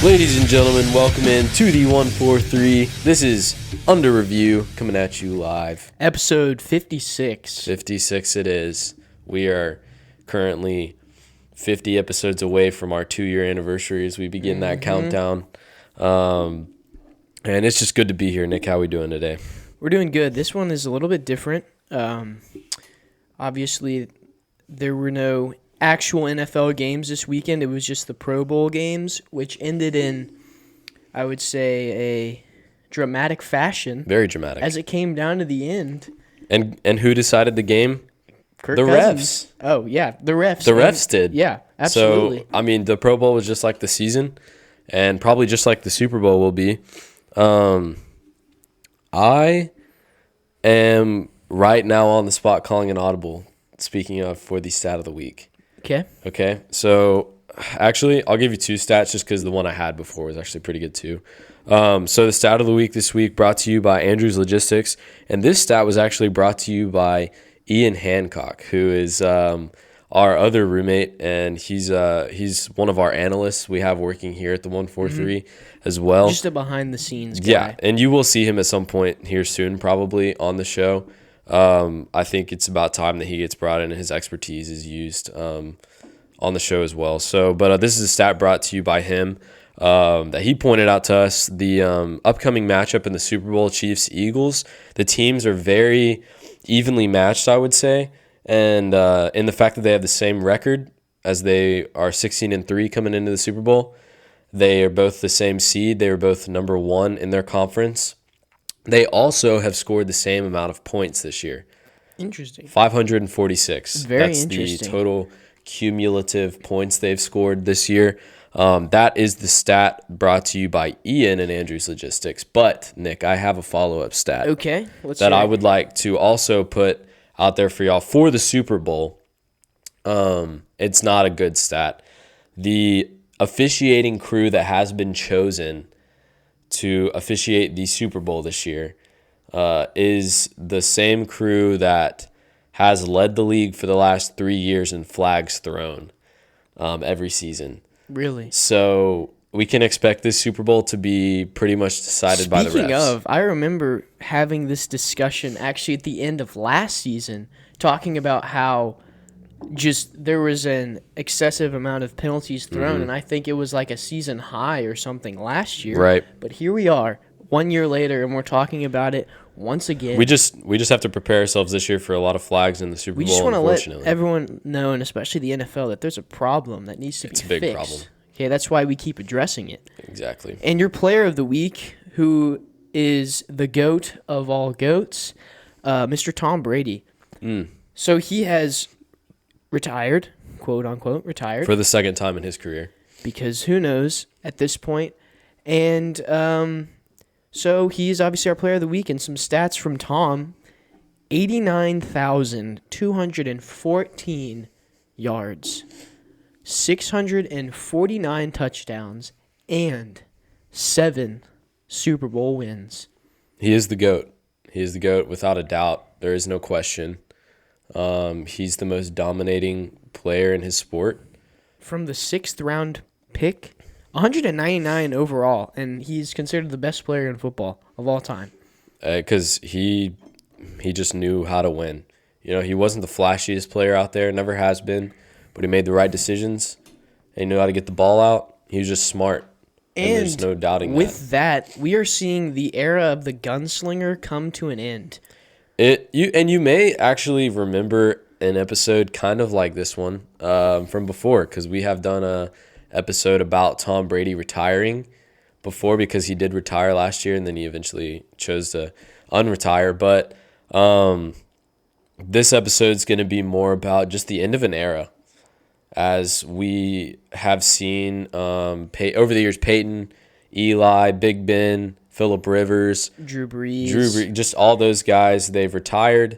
Ladies and gentlemen, welcome in to the 143. This is Under Review, coming at you live. Episode 56. 56 it is. We are currently 50 episodes away from our 2-year anniversary as we begin that countdown. And it's just good to be here. Nick, how are we doing today? We're doing good. This one is a little bit different. Obviously, there were no actual NFL games this weekend. It was just the Pro Bowl games, which ended in, I would say, a dramatic fashion. Very dramatic. As it came down to the end. And who decided the game? Kirk the Cousins. refs. Oh, yeah, the refs. The refs did. Yeah, absolutely. So, I mean, the Pro Bowl was just like the season, and probably just like the Super Bowl will be. I am right now on the spot calling an audible, speaking of, for the stat of the week. Okay. So, actually, I'll give you two stats just because the one I had before was actually pretty good too. So, the stat of the week this week brought to you by Andrews Logistics. And this stat was actually brought to you by Ian Hancock, who is our other roommate. And he's one of our analysts we have working here at the 143 as well. Just a behind-the-scenes guy. Yeah, and you will see him at some point here soon, probably on the show. I think it's about time that he gets brought in and his expertise is used on the show as well. So, but this is a stat brought to you by him that he pointed out to us. The upcoming matchup in the Super Bowl, Chiefs-Eagles, the teams are very evenly matched, I would say. And in the fact that they have the same record as they are 16-3 coming into the Super Bowl, they are both the same seed. They are both number one in their conference. They also have scored the same amount of points this year. Interesting. 546. Very That's interesting. the total cumulative points they've scored this year. That is the stat brought to you by Ian and Andrews Logistics. But, Nick, I have a follow-up stat. Okay. That I would like to also put out there for y'all for the Super Bowl. It's not a good stat. The officiating crew that has been chosen to officiate the Super Bowl this year is the same crew that has led the league for the last 3 years in flags thrown every season. Really? So we can expect this Super Bowl to be pretty much decided by the refs. Speaking of, I remember having this discussion actually at the end of last season, talking about how just there was an excessive amount of penalties thrown, and I think it was like a season high or something last year. Right. But here we are, 1 year later, and we're talking about it once again. We just have to prepare ourselves this year for a lot of flags in the Super Bowl. We just want to let unfortunately. everyone know, and especially the NFL, that there's a problem that needs to be fixed. It's a big problem. Okay, that's why we keep addressing it. Exactly. And your player of the week, who is the GOAT of all GOATs, Mr. Tom Brady. So he has retired, quote unquote, retired. For the second time in his career. Because who knows at this point. And so he's obviously our player of the week. And some stats from Tom: 89,214 yards, 649 touchdowns, and 7 Super Bowl wins. He is the GOAT. He is the GOAT without a doubt. There is no question. He's the most dominating player in his sport. From the 6th round pick, 199 overall, and he's considered the best player in football of all time. Because he just knew how to win. You know, he wasn't the flashiest player out there, never has been, but he made the right decisions. And he knew how to get the ball out. He was just smart. And there's no doubting with that, we are seeing the era of the gunslinger come to an end. You may actually remember an episode kind of like this one from before, because we have done a episode about Tom Brady retiring before, because he did retire last year and then he eventually chose to unretire. But this episode is going to be more about just the end of an era, as we have seen over the years, Peyton, Eli, Big Ben, Phillip Rivers, Drew Brees, just all those guys, they've retired.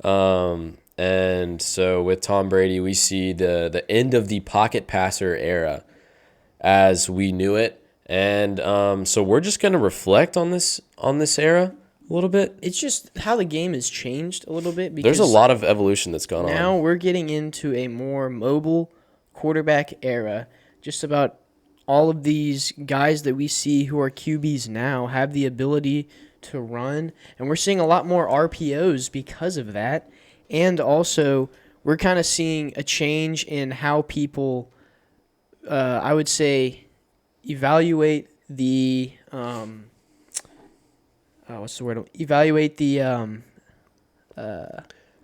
And so with Tom Brady, we see the end of the pocket passer era as we knew it. And so we're just going to reflect on this era a little bit. It's just how the game has changed a little bit. There's a lot of evolution that's gone on. Now we're getting into a more mobile quarterback era. Just about all of these guys that we see who are QBs now have the ability to run, and we're seeing a lot more RPOs because of that. And also, we're kind of seeing a change in how people, I would say, evaluate the what's the word? Evaluate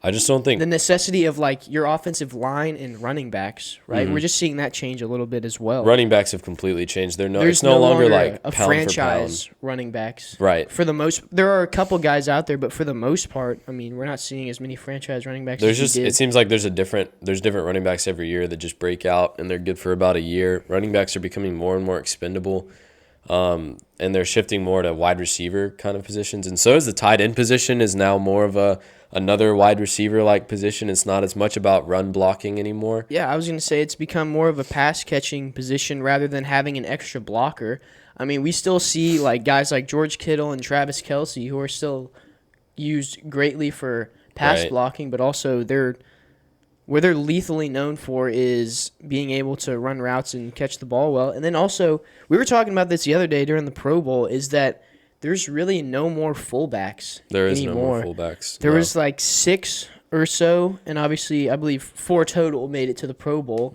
I just don't think the necessity of like your offensive line and running backs, right? We're just seeing that change a little bit as well. running backs have completely changed. There's It's no longer like a pound franchise for pound. running backs. Right. For the most, there are a couple guys out there, but for the most part, I mean, we're not seeing as many franchise running backs. There's as we just did. it seems like there's different running backs every year that just break out and they're good for about a year. Running backs are becoming more and more expendable. And they're shifting more to wide receiver kind of positions. And so is the tight end position is now more of another wide receiver like position. It's not as much about run blocking anymore. Yeah, I was going to say it's become more of a pass catching position rather than having an extra blocker. I mean, we still see like guys like George Kittle and Travis Kelce who are still used greatly for pass Right. blocking, but also where they're lethally known for is being able to run routes and catch the ball well. And then also, we were talking about this the other day during the Pro Bowl, is that there's really no more fullbacks There is anymore. no more fullbacks. There No. was like 6 or so, and obviously I believe 4 total made it to the Pro Bowl.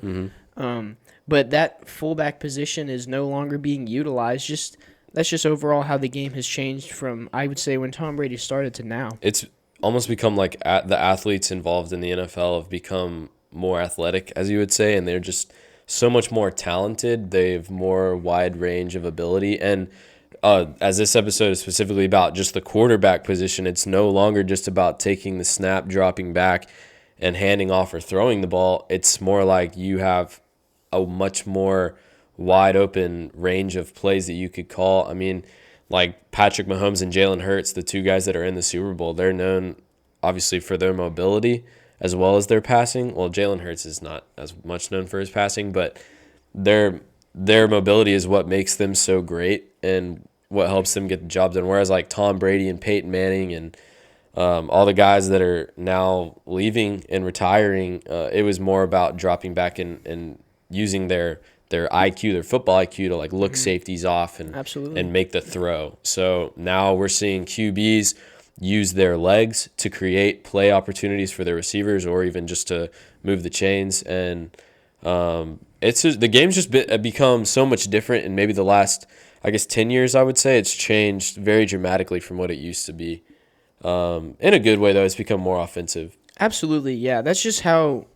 But that fullback position is no longer being utilized. That's just overall how the game has changed from, I would say, when Tom Brady started to now. It's almost become like the athletes involved in the NFL have become more athletic, as you would say, and they're just so much more talented. They have more wide range of ability. And as this episode is specifically about just the quarterback position, it's no longer just about taking the snap, dropping back, and handing off or throwing the ball. It's more like you have a much more wide open range of plays that you could call. I mean, like Patrick Mahomes and Jalen Hurts, the two guys that are in the Super Bowl, they're known obviously for their mobility as well as their passing. Well, Jalen Hurts is not as much known for his passing, but their mobility is what makes them so great and what helps them get the job done. Whereas like Tom Brady and Peyton Manning and all the guys that are now leaving and retiring, it was more about dropping back and using their IQ, their football IQ to like look safeties off Absolutely. and make the throw. So now we're seeing QBs use their legs to create play opportunities for their receivers or even just to move the chains. And it's just, the game's just become so much different in maybe the last, I guess, 10 years, I would say. It's changed very dramatically from what it used to be. In a good way, though, it's become more offensive. Absolutely, yeah. That's just how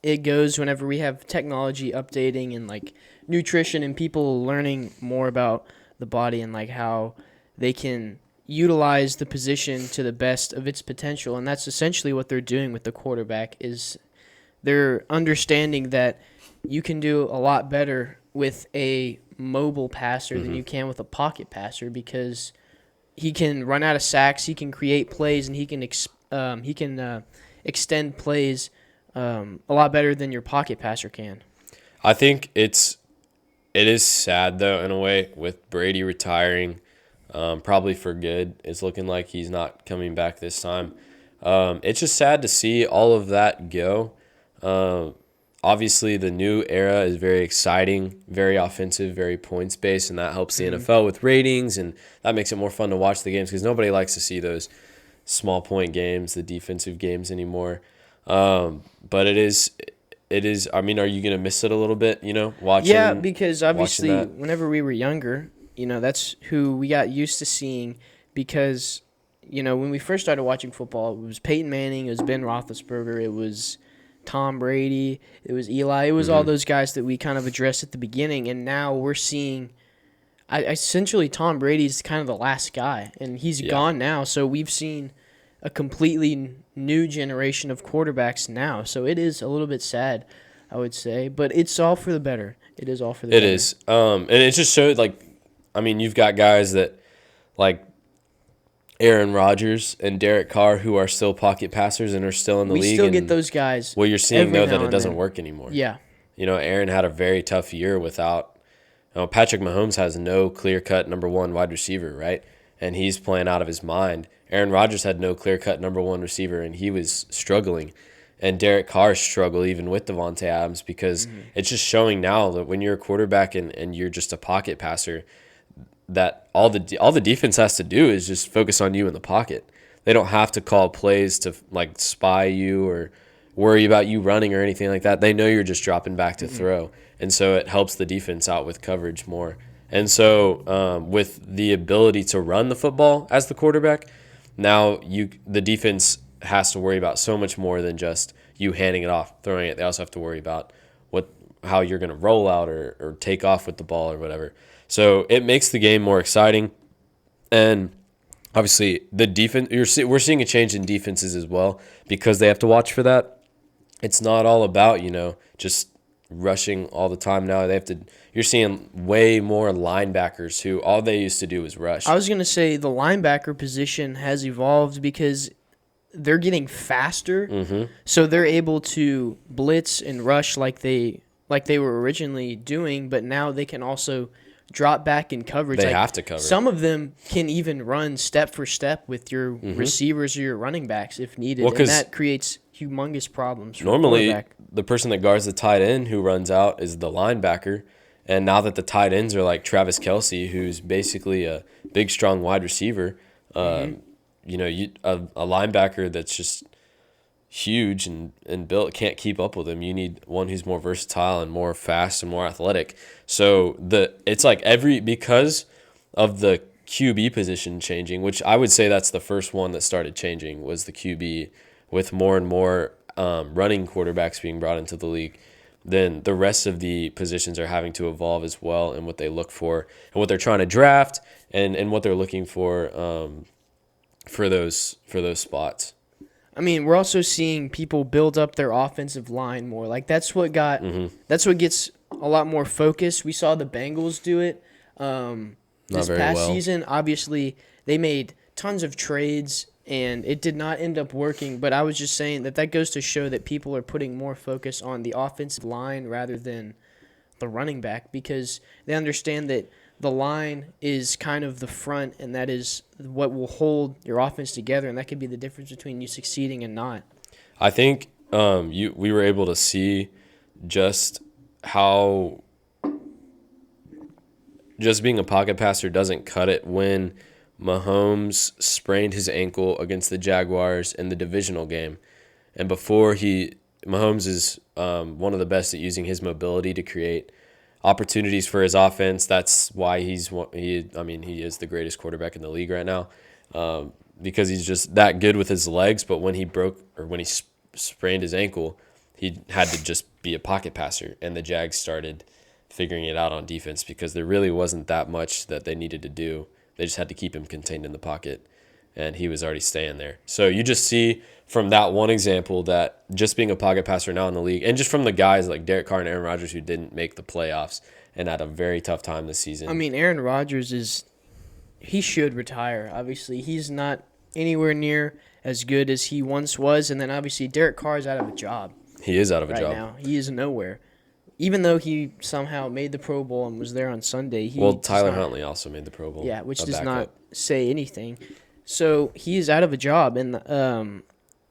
it goes whenever we have technology updating and like nutrition and people learning more about the body and like how they can utilize the position to the best of its potential. And that's essentially what they're doing with the quarterback is they're understanding that you can do a lot better with a mobile passer than you can with a pocket passer because he can run out of sacks, he can create plays, and he can extend plays a lot better than your pocket passer can. I think it is sad, though, in a way, with Brady retiring, probably for good. It's looking like he's not coming back this time. It's just sad to see all of that go. Obviously, the new era is very exciting, very offensive, very points-based, and that helps the NFL with ratings, and that makes it more fun to watch the games because nobody likes to see those small-point games, the defensive games anymore. But it is. I mean, are you gonna miss it a little bit? Watching. Yeah, because obviously, that? whenever we were younger, that's who we got used to seeing. Because when we first started watching football, it was Peyton Manning, it was Ben Roethlisberger, it was Tom Brady, it was Eli, it was all those guys that we kind of addressed at the beginning, and now we're seeing. Essentially, Tom Brady's kind of the last guy, and he's gone now. So we've seen a completely new generation of quarterbacks now. So it is a little bit sad, I would say, but it's all for the better. It is all for the better. It is. And it just showed, you've got guys that, like Aaron Rodgers and Derek Carr, who are still pocket passers and are still in the league. We still get those guys. Well, you're seeing, though, that now it and doesn't then. work anymore. Yeah. Aaron had a very tough year without Patrick Mahomes has no clear-cut number one wide receiver, right? And he's playing out of his mind. Aaron Rodgers had no clear-cut number one receiver, and he was struggling. and Derek Carr struggle even with Devontae Adams because it's just showing now that when you're a quarterback and you're just a pocket passer, that all the defense has to do is just focus on you in the pocket. They don't have to call plays to like spy you or worry about you running or anything like that. They know you're just dropping back to throw, and so it helps the defense out with coverage more. And so with the ability to run the football as the quarterback, now the defense has to worry about so much more than just you handing it off, throwing it. They also have to worry about how you're going to roll out or take off with the ball or whatever. So it makes the game more exciting. And obviously, the defense we're seeing a change in defenses as well because they have to watch for that. It's not all about, just rushing all the time now. You're seeing way more linebackers who all they used to do was rush. I was going to say the linebacker position has evolved because they're getting faster, so they're able to blitz and rush like they were originally doing, but now they can also drop back in coverage. They have to cover. Some of them can even run step for step with your receivers or your running backs if needed, and that creates humongous problems for normally the person that guards the tight end who runs out is the linebacker, and now that the tight ends are like Travis Kelce, who's basically a big, strong wide receiver, a linebacker that's just huge and built can't keep up with him. You need one who's more versatile and more fast and more athletic. So it's like because of the QB position changing, which I would say that's the first one that started changing, was the QB, with more and more running quarterbacks being brought into the league. Then the rest of the positions are having to evolve as well, and what they look for and what they're trying to draft and what they're looking for those spots. I mean, we're also seeing people build up their offensive line more. Like that's what gets a lot more focus. We saw the Bengals do it this past season. Obviously, they made tons of trades, and it did not end up working. But I was just saying that goes to show that people are putting more focus on the offensive line rather than the running back, because they understand that the line is kind of the front, and that is what will hold your offense together, and that could be the difference between you succeeding and not. I think we were able to see just how just being a pocket passer doesn't cut it when Mahomes sprained his ankle against the Jaguars in the divisional game. And Mahomes is one of the best at using his mobility to create opportunities for his offense. That's why he is the greatest quarterback in the league right now, because he's just that good with his legs. But when he sprained his ankle, he had to just be a pocket passer, and the Jags started figuring it out on defense because there really wasn't that much that they needed to do. They just had to keep him contained in the pocket, and he was already staying there. So you just see from that one example that just being a pocket passer now in the league, and just from the guys like Derek Carr and Aaron Rodgers who didn't make the playoffs and had a very tough time this season. I mean, Aaron Rodgers he should retire. Obviously, he's not anywhere near as good as he once was, and then obviously Derek Carr is out of a job. He is out of a job now. He is nowhere. Even though he somehow made the Pro Bowl and was there on Sunday. Tyler Huntley also made the Pro Bowl. Yeah, which does not say anything. So he is out of a job, and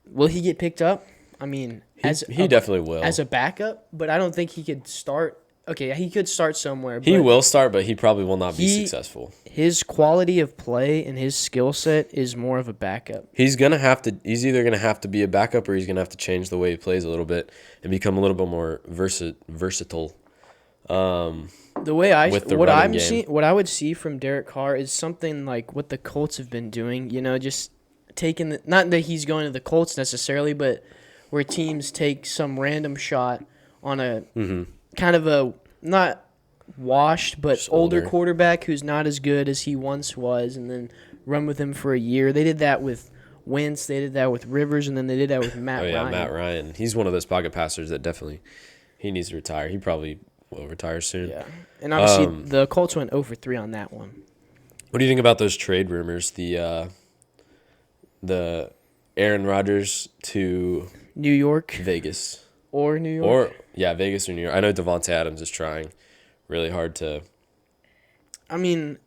will he get picked up? I mean, he definitely will. As a backup, but I don't think he could start. Okay, he could start somewhere. He will start, but he probably will not be successful. His quality of play and his skill set is more of a backup. He's either gonna have to be a backup, or he's gonna have to change the way he plays a little bit and become a little bit more versatile. What I would see from Derek Carr is something like what the Colts have been doing. Just taking not that he's going to the Colts necessarily, but where teams take some random shot on a kind of a not washed but just older quarterback who's not as good as he once was, and then run with him for a year. They did that with Wentz, they did that with Rivers, and then they did that with Matt Ryan. Matt Ryan. He's one of those pocket passers that definitely he needs to retire. He probably will retire soon. Yeah, and obviously the Colts went 0-3 on that one. What do you think about those trade rumors? The Aaron Rodgers to New York, Vegas. Or New York? Vegas or New York. I know Devontae Adams is trying really hard to... I mean,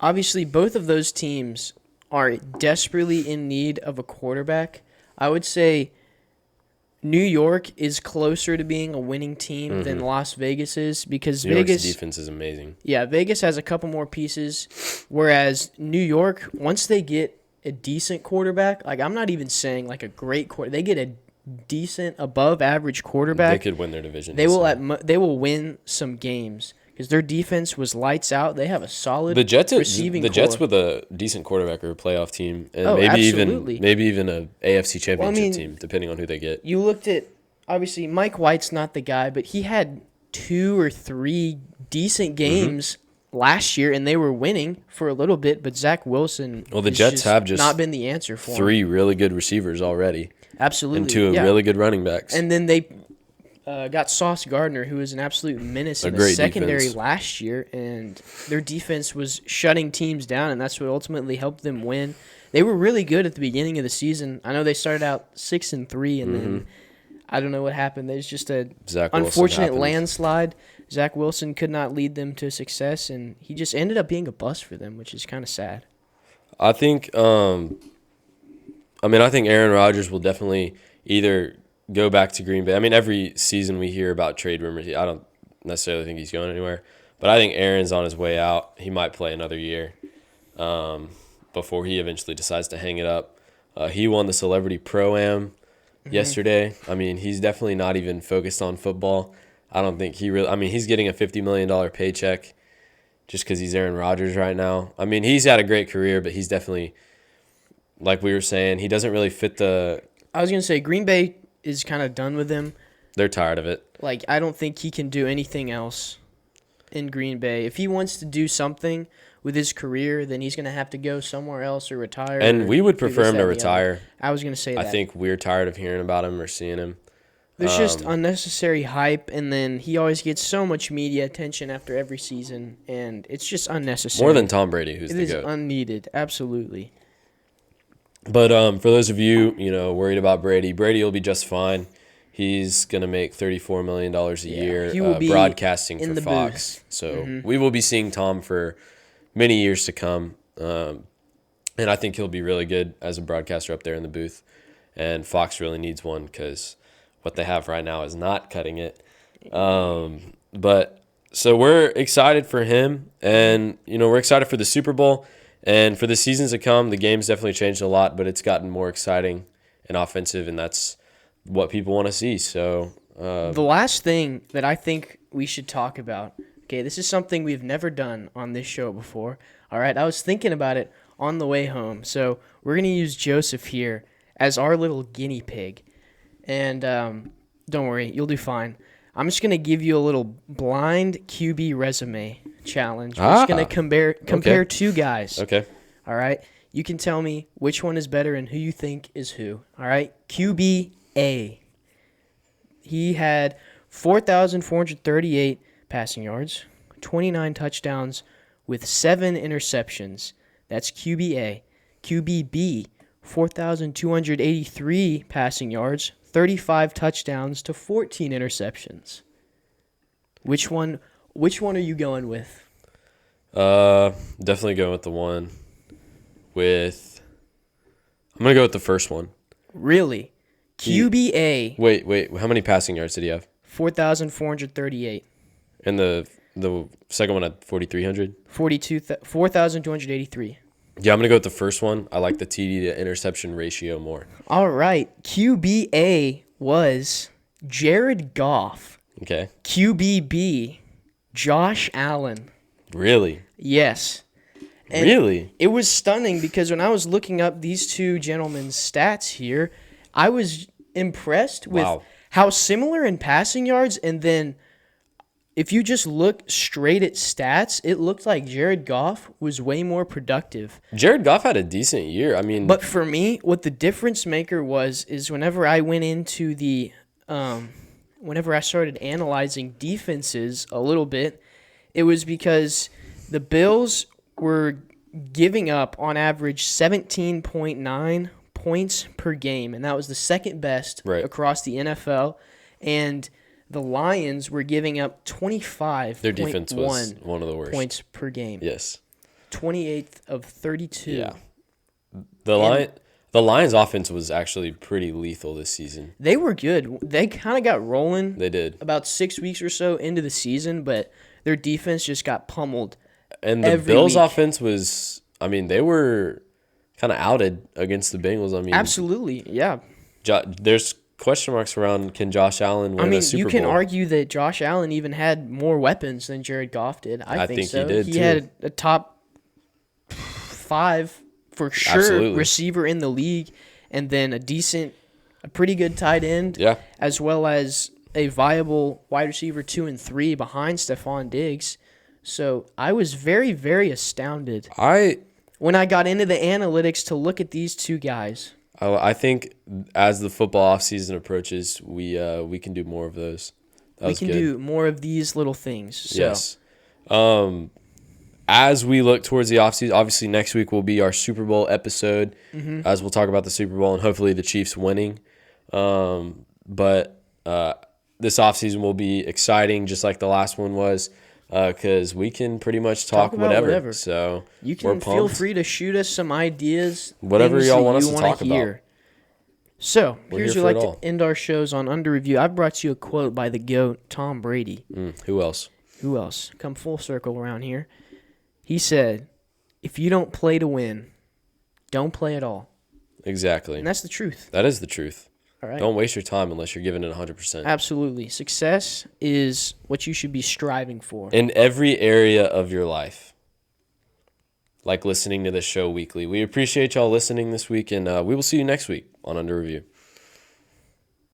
obviously both of those teams are desperately in need of a quarterback. I would say New York is closer to being a winning team than Las Vegas is because New York's Vegas defense is amazing. Yeah, Vegas has a couple more pieces, whereas New York, once they get a decent quarterback, like I'm not even saying like a great quarter, they get a decent, above average They quarterback, could win their division. they will so. they will win some games because their defense was lights out. They have a solid The Jets, receiving the Jets core. with a decent quarterback or a playoff team, and Oh, maybe absolutely. even a AFC Championship mean, team, depending on who they get. You looked at obviously Mike White's not the guy, but he had 2 or 3 decent games last year, and they were winning for a little bit. But Zach Wilson, Well, the has Jets have just not been the answer for him. 3 really good receivers already, Absolutely, and 2 yeah. really good running backs. And then they got Sauce Gardner, who was an absolute menace in the great secondary defense. last year, and their defense was shutting teams down, and that's what ultimately helped them win. They were really good at the beginning of the season. I know they started out 6-3, and then I don't know what happened. There's just a Zach Wilson unfortunate happened. landslide. Zach Wilson could not lead them to success, and he just ended up being a bust for them, which is kind of sad. I think, I think Aaron Rodgers will definitely either go back to Green Bay. I mean, every season we hear about trade rumors. I don't necessarily think he's going anywhere, but I think Aaron's on his way out. He might play another year before he eventually decides to hang it up. He won the Celebrity Pro-Am yesterday. I mean, he's definitely not even focused on football. I don't think he really – I mean, he's getting a $50 million paycheck just because he's Aaron Rodgers right now. I mean, he's had a great career, but he's definitely, like we were saying, he doesn't really fit the I was going to say Green Bay is kind of done with him. – they're tired of it. Like, I don't think he can do anything else in Green Bay. If he wants to do something with his career, then he's going to have to go somewhere else or retire. And we would do prefer this, him that, to and the other. retire. I was going to say that. I think we're tired of hearing about him or seeing him. There's just unnecessary hype, and then he always gets so much media attention after every season, and it's just unnecessary. More than Tom Brady, who's It the is GOAT. unneeded, absolutely. But for those of you, worried about Brady, Brady will be just fine. He's going to make $34 million a year he will be broadcasting in for the Fox. booth. So we will be seeing Tom for many years to come. And I think he'll be really good as a broadcaster up there in the booth. And Fox really needs one because what they have right now is not cutting it. But so we're excited for him. And, we're excited for the Super Bowl. And for the seasons to come, the game's definitely changed a lot, but it's gotten more exciting and offensive, and that's what people want to see. So The last thing that I think we should talk about, okay, this is something we've never done on this show before. All right, I was thinking about it on the way home. So we're going to use Joseph here as our little guinea pig. And don't worry, you'll do fine. I'm just going to give you a little blind QB resume challenge. We're just going to compare two guys. okay. All right? You can tell me which one is better and who you think is who. All right? QB A. He had 4,438 passing yards, 29 touchdowns with 7 interceptions. That's QB A. QB B, 4,283 passing yards, 35 touchdowns to 14 interceptions. Which one are you going with? Definitely going with the one with. I'm gonna go with the first one. Really? QB A, Wait. How many passing yards did he have? 4,438. And the second one had 4,300. 4,283. Yeah, I'm gonna go with the first one. I like the TD to interception ratio more. All right. QB A was Jared Goff. Okay. QB B, Josh Allen. Really? Yes. And Really? It was stunning because when I was looking up these two gentlemen's stats here, I was impressed with Wow. how similar in passing yards, and then if you just look straight at stats, it looked like Jared Goff was way more productive. Jared Goff had a decent year. I mean, But for me, what the difference maker was is whenever I went into the whenever I started analyzing defenses a little bit, it was because the Bills were giving up on average 17.9 points per game, and that was the second best Right. across the NFL. And the Lions were giving up 25.1 their defense was one of the worst. points per game. Yes. 28th of 32. Yeah. The The Lions' offense was actually pretty lethal this season. They were good. They kind of got rolling They did. about 6 weeks or so into the season, but their defense just got pummeled. And the every Bills' week. offense was, I mean, they were kind of outed against the Bengals. I mean, Absolutely, yeah. There's question marks around, can Josh Allen win I mean, a Super you can Bowl? argue that Josh Allen even had more weapons than Jared Goff did. I think so. he did, too. Had a top 5 for sure Absolutely. receiver in the league, and then a pretty good tight end, Yeah. as well as a viable wide receiver 2 and 3 behind Stephon Diggs. So I was very, very astounded when I got into the analytics to look at these two guys. I think as the football offseason approaches, we can do more of those. We can do more of these little things. So. Yes. As we look towards the offseason, obviously next week will be our Super Bowl episode, as we'll talk about the Super Bowl and hopefully the Chiefs winning. But this offseason will be exciting, just like the last one was, because we can pretty much talk about whatever. So you we're can feel pumped. free to shoot us some ideas, Whatever things y'all that want us you to wanna talk about. hear. So We're here's here what we for like it all. to end our shows on Under Review. I brought you a quote by the GOAT, Tom Brady. Who else? Who else? Come full circle around here. He said, "If you don't play to win, don't play at all." Exactly. And that's the truth. That is the truth. All right. Don't waste your time unless you're giving it 100%. Absolutely. Success is what you should be striving for. In every area of your life. Like listening to this show weekly. We appreciate y'all listening this week, and we will see you next week on Under Review.